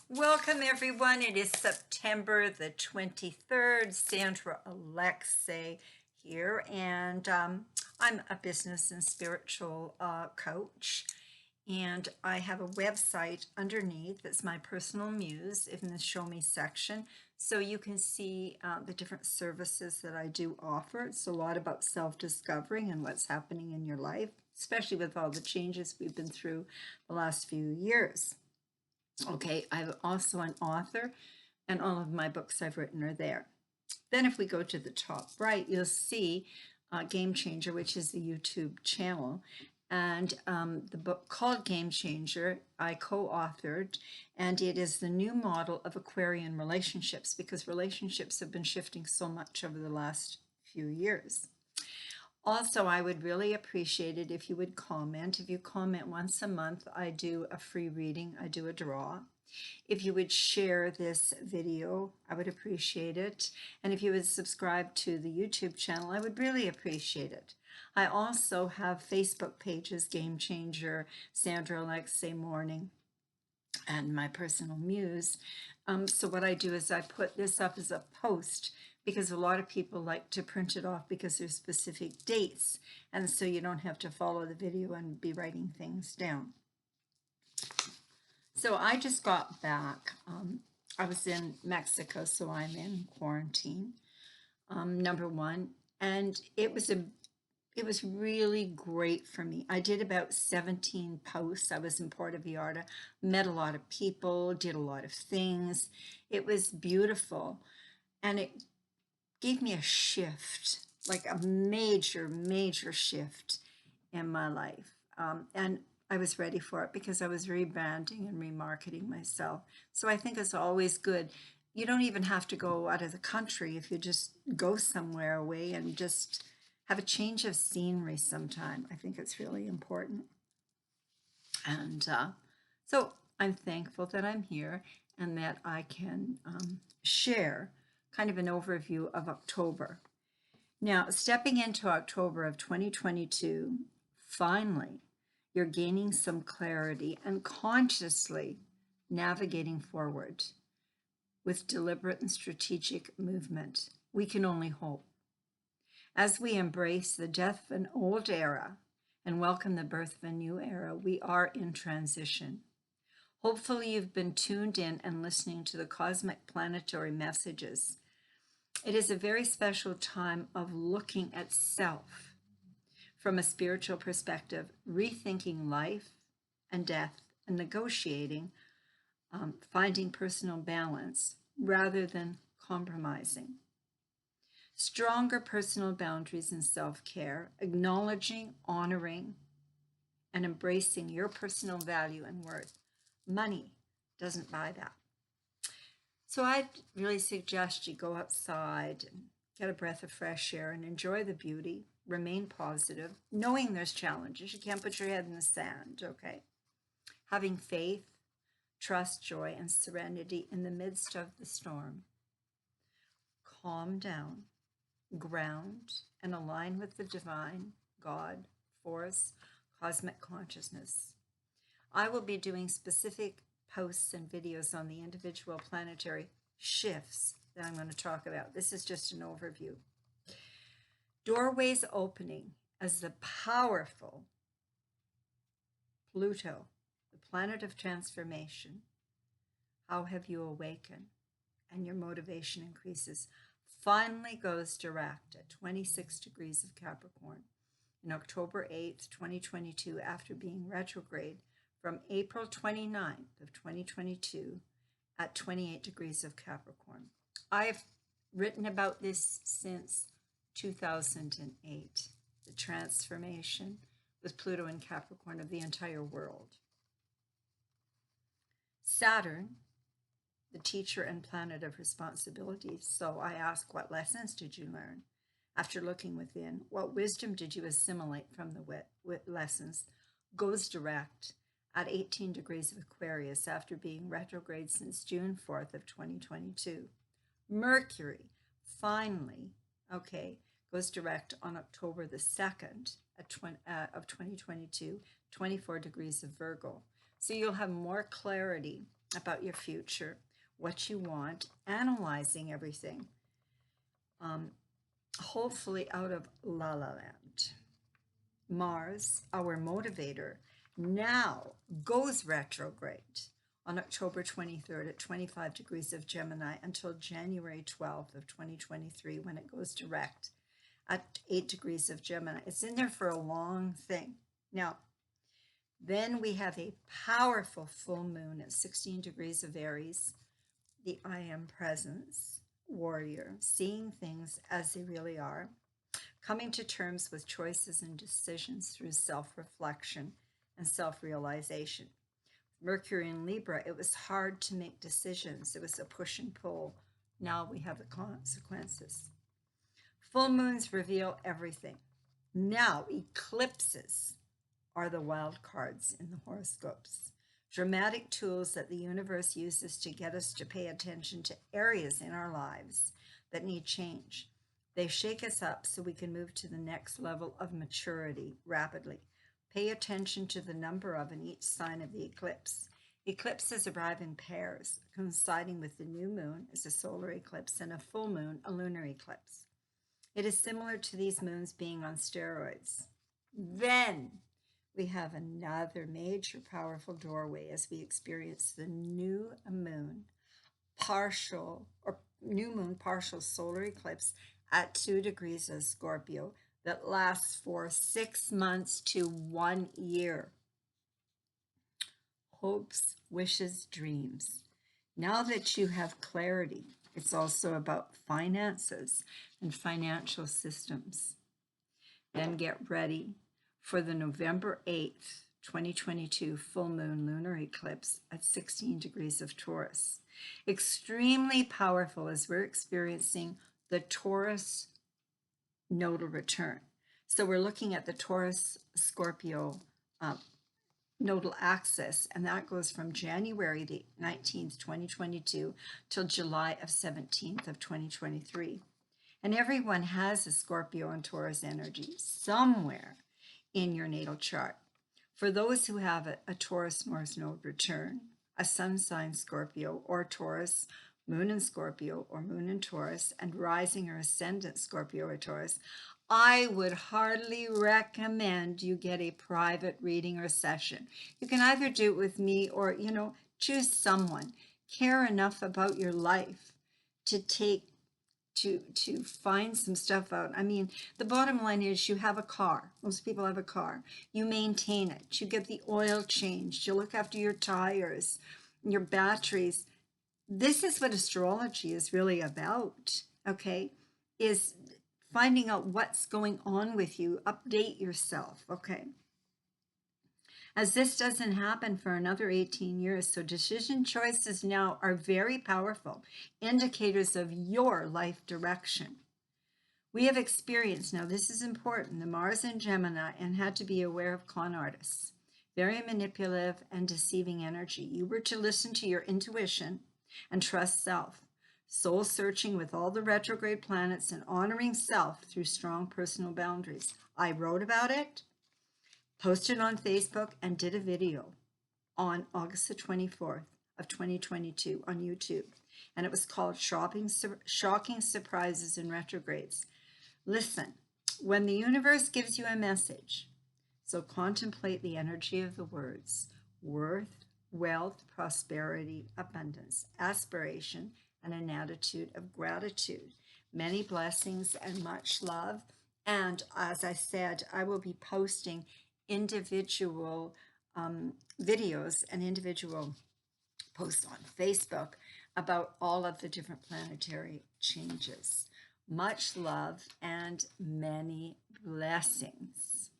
Welcome everyone. It is September the 23rd. Sandra Alexei here, and I'm a business and spiritual coach. And I have a website underneath that's my personal muse in the Show Me section. So you can see the different services that I do offer. It's a lot about self-discovering and what's happening in your life, especially with all the changes we've been through the last few years. Okay, I'm also an author, and all of my books I've written are there. Then if we go to the top right, you'll see Game Changer, which is the YouTube channel. And the book called Game Changer, I co-authored, and it is the new model of Aquarian relationships, because relationships have been shifting so much over the last few years. Also, I would really appreciate it if you would comment. If you comment once a month, I do a free reading, I do a draw. If you would share this video, I would appreciate it. And if you would subscribe to the YouTube channel, I would really appreciate it. I also have Facebook pages, Game Changer, Sandra Alexei Morning, and my personal muse. So what I do is I put this up as a post, because a lot of people like to print it off because there's specific dates, and so you don't have to follow the video and be writing things down. So I just got back. I was in Mexico, so I'm in quarantine, number one, and it was really great for me. I did about 17 posts. I was in Puerto Vallarta, met a lot of people, did a lot of things. It was beautiful, and it gave me a shift, like a major, major shift in my life. And I was ready for it because I was rebranding and remarketing myself. So I think it's always good. You don't even have to go out of the country if you just go somewhere away and just have a change of scenery sometime. I think it's really important. And so I'm thankful that I'm here and that I can share kind of an overview of October. Now, stepping into October of 2022, finally, you're gaining some clarity and consciously navigating forward with deliberate and strategic movement. We can only hope. As we embrace the death of an old era and welcome the birth of a new era, we are in transition. Hopefully, you've been tuned in and listening to the cosmic planetary messages. It is a very special time of looking at self from a spiritual perspective, rethinking life and death, and negotiating, finding personal balance rather than compromising. Stronger personal boundaries and self-care, acknowledging, honoring, and embracing your personal value and worth. Money doesn't buy that. So I'd really suggest you go outside and get a breath of fresh air and enjoy the beauty, remain positive, knowing there's challenges. You can't put your head in the sand, okay? Having faith, trust, joy, and serenity in the midst of the storm. Calm down, ground, and align with the divine, God, force, cosmic consciousness. I will be doing specific posts and videos on the individual planetary shifts that I'm going to talk about. This is just an overview. Doorways opening as the powerful Pluto, the planet of transformation. How have you awakened? And your motivation increases. Finally goes direct at 26 degrees of Capricorn in October 8th, 2022, after being retrograde from April 29th of 2022 at 28 degrees of Capricorn. I've written about this since 2008, the transformation with Pluto and Capricorn of the entire world. Saturn, the teacher and planet of responsibility. So I ask, what lessons did you learn? After looking within, what wisdom did you assimilate from the lessons? Goes direct at 18 degrees of Aquarius after being retrograde since June 4th of 2022. Mercury, finally, goes direct on October the 2nd of 2022, 24 degrees of Virgo. So you'll have more clarity about your future, what you want, analyzing everything, hopefully out of La La Land. Mars, our motivator, now goes retrograde on October 23rd at 25 degrees of Gemini until January 12th of 2023 when it goes direct at 8 degrees of Gemini. It's in there for a long thing. Now, then we have a powerful full moon at 16 degrees of Aries, the I am presence warrior, seeing things as they really are, coming to terms with choices and decisions through self-reflection and self-realization. Mercury in Libra, it was hard to make decisions. It was a push and pull. Now we have the consequences. Full moons reveal everything. Now eclipses are the wild cards in the horoscopes. Dramatic tools that the universe uses to get us to pay attention to areas in our lives that need change. They shake us up so we can move to the next level of maturity rapidly. Pay attention to the number of in each sign of the eclipse. Eclipses arrive in pairs, coinciding with the new moon as a solar eclipse and a full moon, a lunar eclipse. It is similar to these moons being on steroids. Then we have another major powerful doorway as we experience the new moon partial solar eclipse at 2 degrees of Scorpio that lasts for 6 months to 1 year. Hopes, wishes, dreams. Now that you have clarity, it's also about finances and financial systems. Then get ready for the November 8th, 2022 full moon lunar eclipse at 16 degrees of Taurus. Extremely powerful as we're experiencing the Taurus nodal return. So we're looking at the Taurus Scorpio nodal axis, and that goes from January the 19th, 2022 till July of 17th of 2023. And everyone has a Scorpio and Taurus energy somewhere in your natal chart. For those who have a Taurus North Node return, a sun sign Scorpio or Taurus, moon in Scorpio or moon in Taurus, and rising or ascendant Scorpio or Taurus, I would heartily recommend you get a private reading or session. You can either do it with me or, choose someone. Care enough about your life to find some stuff out. I mean, the bottom line is you have a car. Most people have a car. You maintain it. You get the oil changed. You look after your tires, your batteries. This is what astrology is really about, okay? Is finding out what's going on with you. Update yourself, okay? As this doesn't happen for another 18 years, so decision choices now are very powerful indicators of your life direction. We have experienced, now this is important, the Mars in Gemini, and had to be aware of con artists. Very manipulative and deceiving energy. You were to listen to your intuition and trust self. Soul searching with all the retrograde planets and honoring self through strong personal boundaries. I wrote about it, posted on Facebook, and did a video on August the 24th of 2022 on YouTube. And it was called Shocking Surprises in Retrogrades. Listen, when the universe gives you a message, so contemplate the energy of the words: worth, wealth, prosperity, abundance, aspiration, and an attitude of gratitude. Many blessings and much love. And as I said, I will be posting individual videos and individual posts on Facebook about all of the different planetary changes. Much love and many blessings.